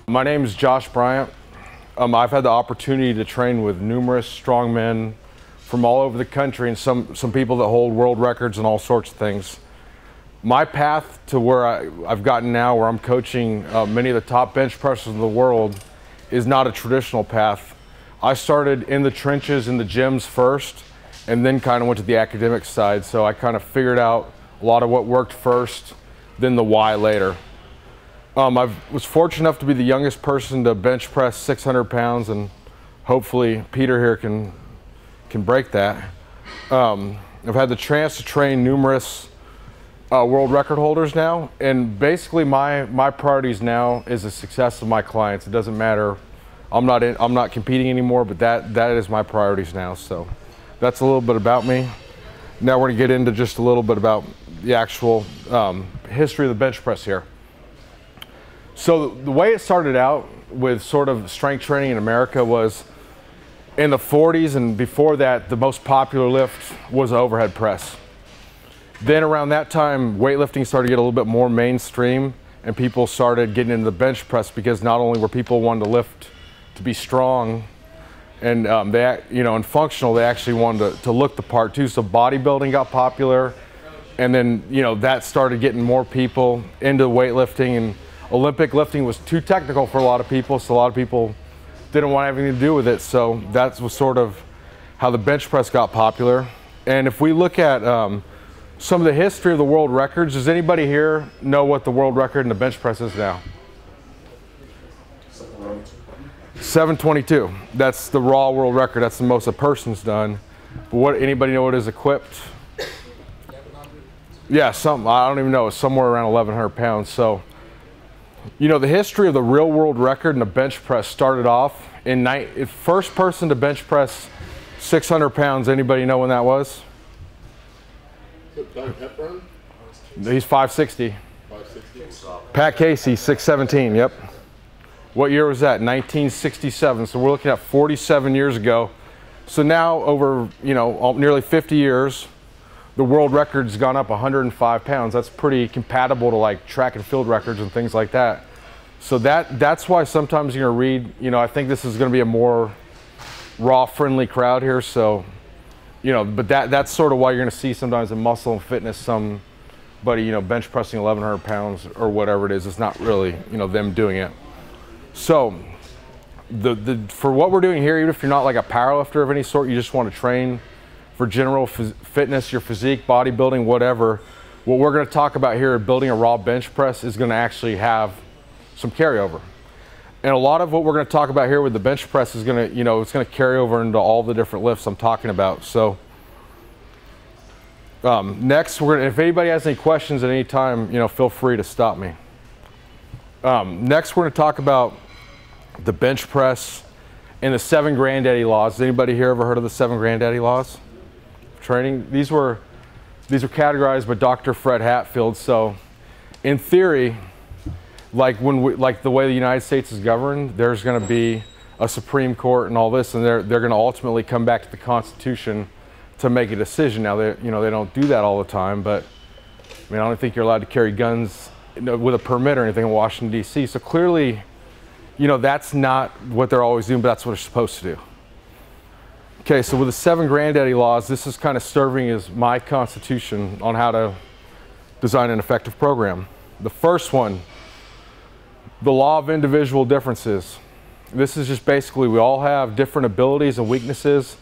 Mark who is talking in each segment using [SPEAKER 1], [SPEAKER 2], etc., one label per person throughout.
[SPEAKER 1] My name is Josh Bryant. I've had the opportunity to train with numerous strong men from all over the country and some people that hold world records and all sorts of things. My path to where I've gotten now, where I'm coaching many of the top bench pressers in the world, is not a traditional path. I started in the trenches in the gyms first, and then kind of went to the academic side. So I kind of figured out a lot of what worked first, then the why later. I was fortunate enough to be the youngest person to bench press 600 pounds, and hopefully Peter here can break that. I've had the chance to train numerous world record holders now, and basically my priorities now is the success of my clients. It doesn't matter. I'm not competing anymore, but that is my priorities now. So that's a little bit about me. Now we're going to get into just a little bit about the actual history of the bench press here. So the way it started out with sort of strength training in America was in the 40s, and before that, the most popular lift was overhead press. Then around that time, weightlifting started to get a little bit more mainstream, and people started getting into the bench press because not only were people wanting to lift to be strong and and functional, they actually wanted to look the part too. So bodybuilding got popular, and then that started getting more people into weightlifting, and Olympic lifting was too technical for a lot of people, so a lot of people didn't want anything to do with it. So that was sort of how the bench press got popular. And if we look at some of the history of the world records, does anybody here know what the world record in the bench press is now? 722. That's the raw world record. That's the most a person's done. But anybody know what is equipped? Yeah, I don't even know. It's somewhere around 1,100 pounds. So, the history of the real world record in the bench press started off in first person to bench press 600 pounds. Anybody know when that was? He's 560. Pat Casey, 617. Yep. What year was that? 1967. So we're looking at 47 years ago. So now over nearly 50 years, the world record's gone up 105 pounds. That's pretty compatible to like track and field records and things like that. So that's why sometimes you're gonna read, I think this is gonna be a more raw friendly crowd here. So, but that's sort of why you're gonna see sometimes in Muscle and Fitness, somebody, bench pressing 1,100 pounds or whatever it is. It's not really, them doing it. So for what we're doing here, even if you're not like a powerlifter of any sort, you just want to train for general fitness, your physique, bodybuilding, whatever, what we're going to talk about here, building a raw bench press, is going to actually have some carryover. And a lot of what we're going to talk about here with the bench press is going to, it's going to carry over into all the different lifts I'm talking about. So next, if anybody has any questions at any time, feel free to stop me. Next, we're going to talk about the bench press and the 7 granddaddy laws. Has anybody here ever heard of the 7 granddaddy laws? Training. These were categorized by Dr. Fred Hatfield. So in theory, like the way the United States is governed, there's going to be a Supreme Court and all this, and they're going to ultimately come back to the Constitution to make a decision. Now they don't do that all the time, but I don't think you're allowed to carry guns with a permit or anything in Washington, D.C. So clearly, that's not what they're always doing, but that's what they're supposed to do. Okay, so with the 7 granddaddy laws, this is kind of serving as my constitution on how to design an effective program. The first one, the law of individual differences. This is just basically we all have different abilities and weaknesses,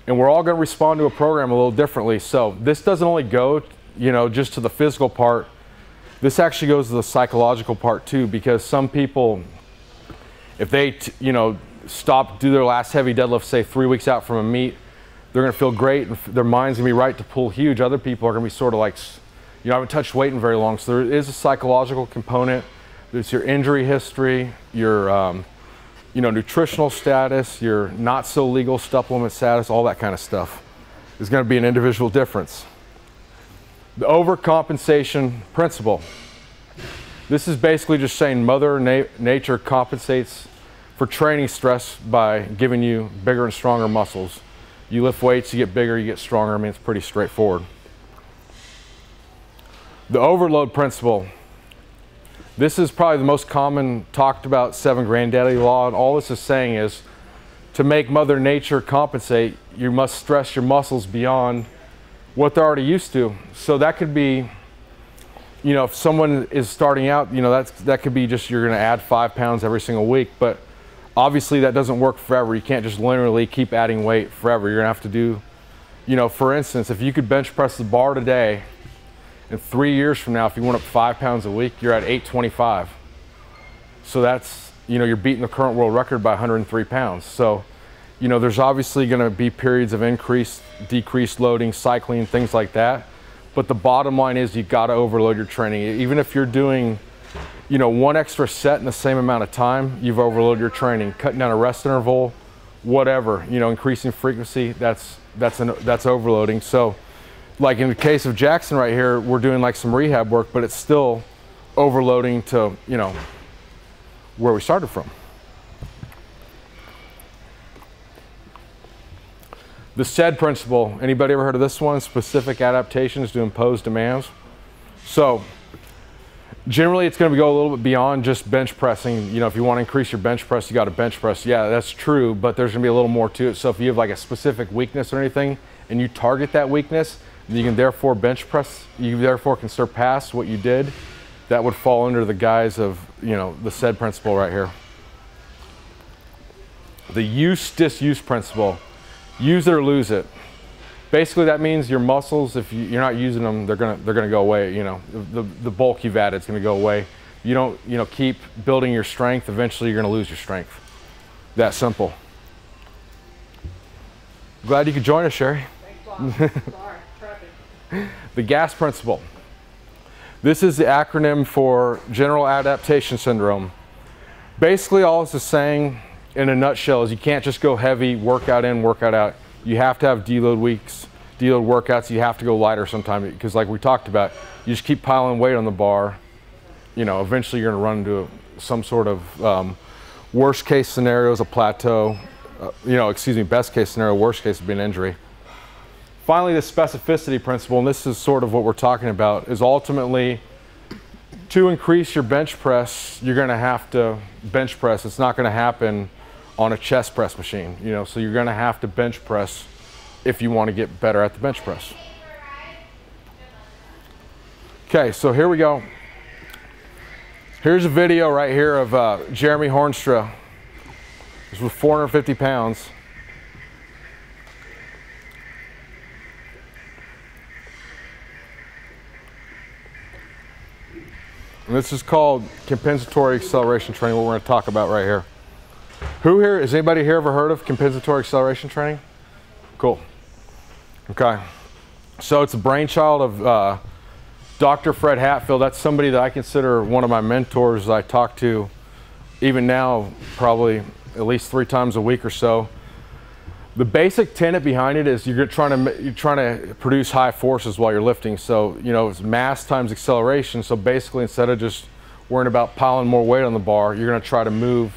[SPEAKER 1] and we're all going to respond to a program a little differently. So this doesn't only go, just to the physical part. This actually goes to the psychological part too, because some people, if they, do their last heavy deadlift, say 3 weeks out from a meet, they're going to feel great and their mind's going to be right to pull huge. Other people are going to be sort of like, I haven't touched weight in very long. So there is a psychological component. There's your injury history, your, nutritional status, your not so legal supplement status, all that kind of stuff is going to be an individual difference. The overcompensation principle. This is basically just saying Mother Nature compensates for training stress by giving you bigger and stronger muscles. You lift weights, you get bigger, you get stronger. It's pretty straightforward. The overload principle. This is probably the most common talked about 7 granddaddy law, and all this is saying is to make Mother Nature compensate, you must stress your muscles beyond what they're already used to. So that could be, you know, if someone is starting out, you know, that could be just you're going to add 5 pounds every single week, but obviously that doesn't work forever. You can't just linearly keep adding weight forever. You're going to have to do, you know, for instance, if you could bench press the bar today, and 3 years from now, if you went up 5 pounds a week, you're at 825. So that's, you know, you're beating the current world record by 103 pounds. So, you know, there's obviously going to be periods of increased, decreased loading, cycling, things like that. But the bottom line is you got to overload your training. Even if you're doing, you know, 1 extra set in the same amount of time, you've overloaded your training. Cutting down a rest interval, whatever, you know, increasing frequency, that's overloading. So, like in the case of Jackson right here, we're doing like some rehab work, but it's still overloading to, you know, where we started from. The SAID principle, anybody ever heard of this one? Specific adaptations to impose demands. So generally it's going to go a little bit beyond just bench pressing. You know, if you want to increase your bench press, you got to bench press. Yeah, that's true, but there's going to be a little more to it. So if you have like a specific weakness or anything and you target that weakness, you can therefore bench press, you therefore can surpass what you did. That would fall under the guise of, you know, the SAID principle right here. The use-disuse principle. Use it or lose it. Basically that means your muscles, if you're not using them, they're gonna go away. You know, the bulk you've added is gonna go away. You don't, you know, keep building your strength, eventually you're gonna lose your strength. That simple. Glad you could join us, Sherry.
[SPEAKER 2] Thanks, Bob. Sorry.
[SPEAKER 1] The GAS principle. This is the acronym for General Adaptation Syndrome. Basically all this is saying in a nutshell is you can't just go heavy, workout in, workout out. You have to have deload weeks, deload workouts. You have to go lighter sometime because like we talked about, you just keep piling weight on the bar, you know, eventually you're gonna run into some sort of worst case scenario is a plateau, you know, excuse me, best case scenario, worst case would be an injury. Finally, the specificity principle, and this is sort of what we're talking about, is ultimately to increase your bench press, you're gonna have to bench press. It's not gonna happen on a chest press machine, you know, so you're gonna have to bench press if you wanna get better at the bench press. Okay, so here we go. Here's a video right here of Jeremy Hornstra. This was 450 pounds. And this is called compensatory acceleration training, what we're going to talk about right here. Who here, has anybody here ever heard of compensatory acceleration training? Cool. Okay. So it's a brainchild of Dr. Fred Hatfield. That's somebody that I consider one of my mentors. I talk to even now probably at least 3 times a week or so. The basic tenet behind it is you're trying to produce high forces while you're lifting. So, you know, it's mass times acceleration. So basically, instead of just worrying about piling more weight on the bar, you're going to try to move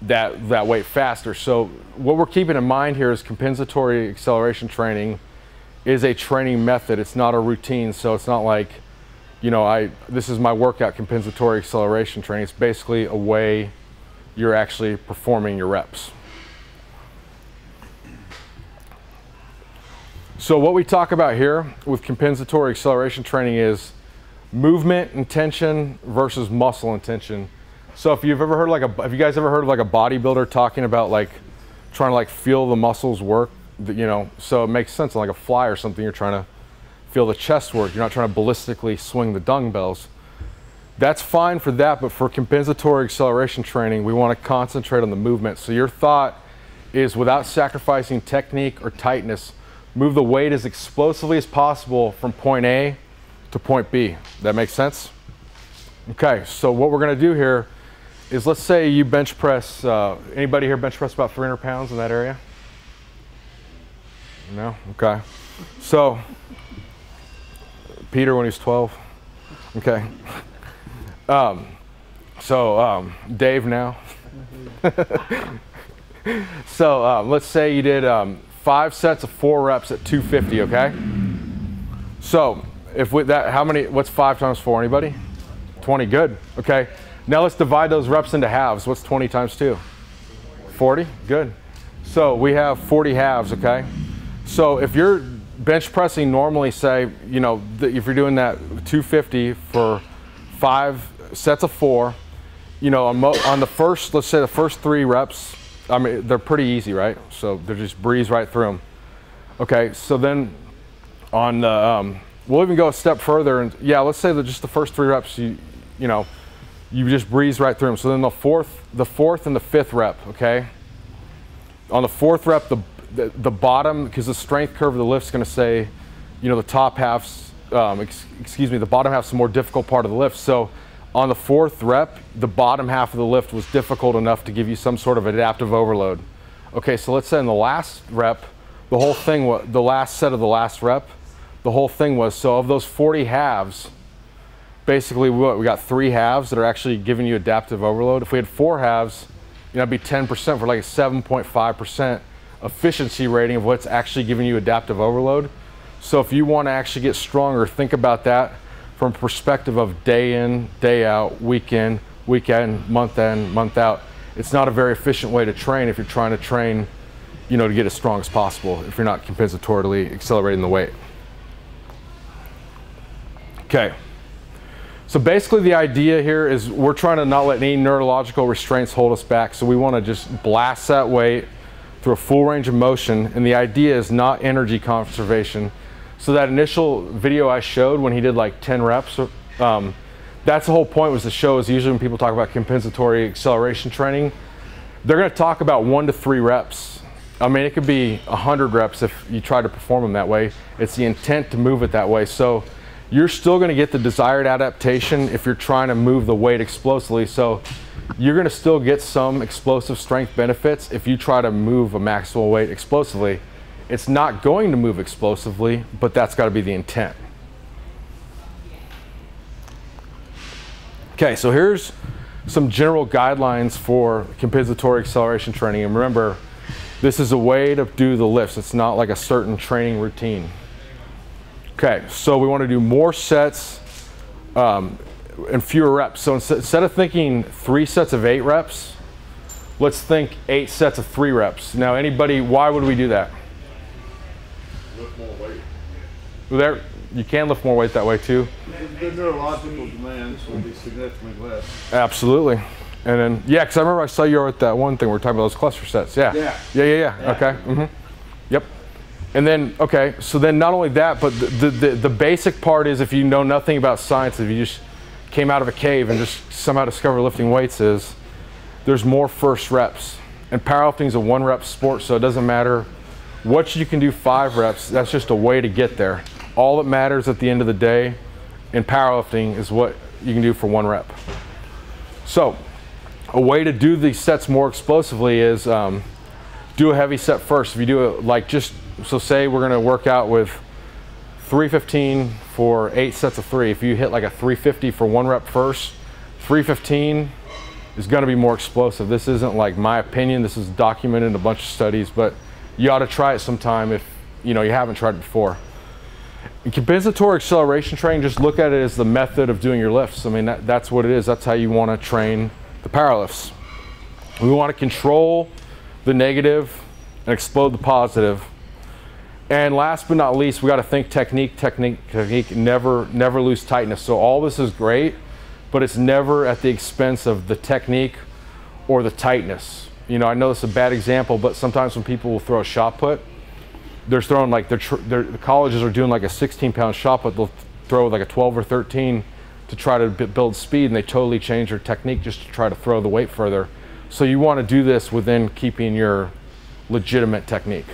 [SPEAKER 1] that weight faster. So what we're keeping in mind here is compensatory acceleration training is a training method. It's not a routine. So it's not like, you know, this is my workout compensatory acceleration training. It's basically a way you're actually performing your reps. So what we talk about here with compensatory acceleration training is movement intention versus muscle intention. So if you've ever heard have you guys ever heard of like a bodybuilder talking about like trying to like feel the muscles work, you know, so it makes sense. Like a fly or something, you're trying to feel the chest work. You're not trying to ballistically swing the dumbbells. That's fine for that, but for compensatory acceleration training, we want to concentrate on the movement. So your thought is without sacrificing technique or tightness, move the weight as explosively as possible from point A to point B. That makes sense? Okay, so what we're gonna do here is let's say you bench press, anybody here bench press about 300 pounds in that area? No? Okay. So, Peter when he was 12? Okay. Dave now? So let's say you did 5 sets of 4 reps at 250, okay? So if with that, what's 5 times 4, anybody? 20, good, okay. Now let's divide those reps into halves. What's 20 times 2? 40, good. So we have 40 halves, okay. So if you're bench pressing normally, say, you know, if you're doing that 250 for 5 sets of 4, you know, on the first, let's say the first 3 reps, I mean, they're pretty easy, right? So they're just breeze right through them. Okay, so then on the, we'll even go a step further, and yeah, let's say that just the first 3 reps, you know, you just breeze right through them. So then the fourth and the 5th rep, okay? On the 4th rep, the bottom, because the strength curve of the lift's gonna say, you know, the top half's, the bottom half's the more difficult part of the lift. So on the 4th rep, the bottom half of the lift was difficult enough to give you some sort of adaptive overload. Okay, so let's say in the last rep, the whole thing was, the last set of the last rep, the whole thing was, so of those 40 halves, basically we got 3 halves that are actually giving you adaptive overload. If we had 4 halves, you know, it'd be 10% for like a 7.5% efficiency rating of what's actually giving you adaptive overload. So if you want to actually get stronger, think about that from a perspective of day in, day out, weekend, month in, month out. It's not a very efficient way to train if you're trying to train, you know, to get as strong as possible if you're not compensatorily accelerating the weight. Okay. So basically the idea here is we're trying to not let any neurological restraints hold us back. So we want to just blast that weight through a full range of motion. And the idea is not energy conservation. So that initial video I showed when he did like 10 reps, that's the whole point, was to show is usually when people talk about compensatory acceleration training, they're going to talk about 1 to 3 reps. I mean, it could be 100 reps if you try to perform them that way. It's the intent to move it that way. So you're still going to get the desired adaptation if you're trying to move the weight explosively. So you're going to still get some explosive strength benefits if you try to move a maximal weight explosively. It's not going to move explosively, but that's got to be the intent. Okay, so here's some general guidelines for compensatory acceleration training. And remember, this is a way to do the lifts. It's not like a certain training routine. Okay, so we want to do more sets and fewer reps. So instead of thinking 3 sets of 8 reps, let's think 8 sets of 3 reps. Now, anybody, why would we do that?
[SPEAKER 3] Lift more weight.
[SPEAKER 1] Well, you can lift more weight that way too.
[SPEAKER 3] The neurological demands will be significantly less.
[SPEAKER 1] Absolutely. And then, yeah, because I remember I saw you at that one thing, we were talking about those cluster sets. Yeah. Yeah. Okay. Mm-hmm. Yep. And then, okay, so then not only that, but the basic part is, if you know nothing about science, if you just came out of a cave and just somehow discovered lifting weights, is there's more first reps. And powerlifting is a 1 rep sport, so it doesn't matter what you can do 5 reps, that's just a way to get there. All that matters at the end of the day in powerlifting is what you can do for 1 rep. So a way to do these sets more explosively is do a heavy set first. If you do it like so say we're gonna work out with 315 for 8 sets of 3. If you hit like a 350 for 1 rep first, 315 is gonna be more explosive. This isn't like my opinion, this is documented in a bunch of studies, but you ought to try it sometime if you haven't tried it before. In compensatory acceleration training, just look at it as the method of doing your lifts. I mean, that's what it is. That's how you want to train the power lifts. We want to control the negative and explode the positive. And last but not least, we got to think technique, never lose tightness. So all this is great, but it's never at the expense of the technique or the tightness. I know this is a bad example, but sometimes when people will throw a shot put, they're throwing like the colleges are doing like a 16-pound shot put, they'll throw like a 12 or 13 to try to build speed, and they totally change their technique just to try to throw the weight further. So you want to do this within keeping your legitimate technique.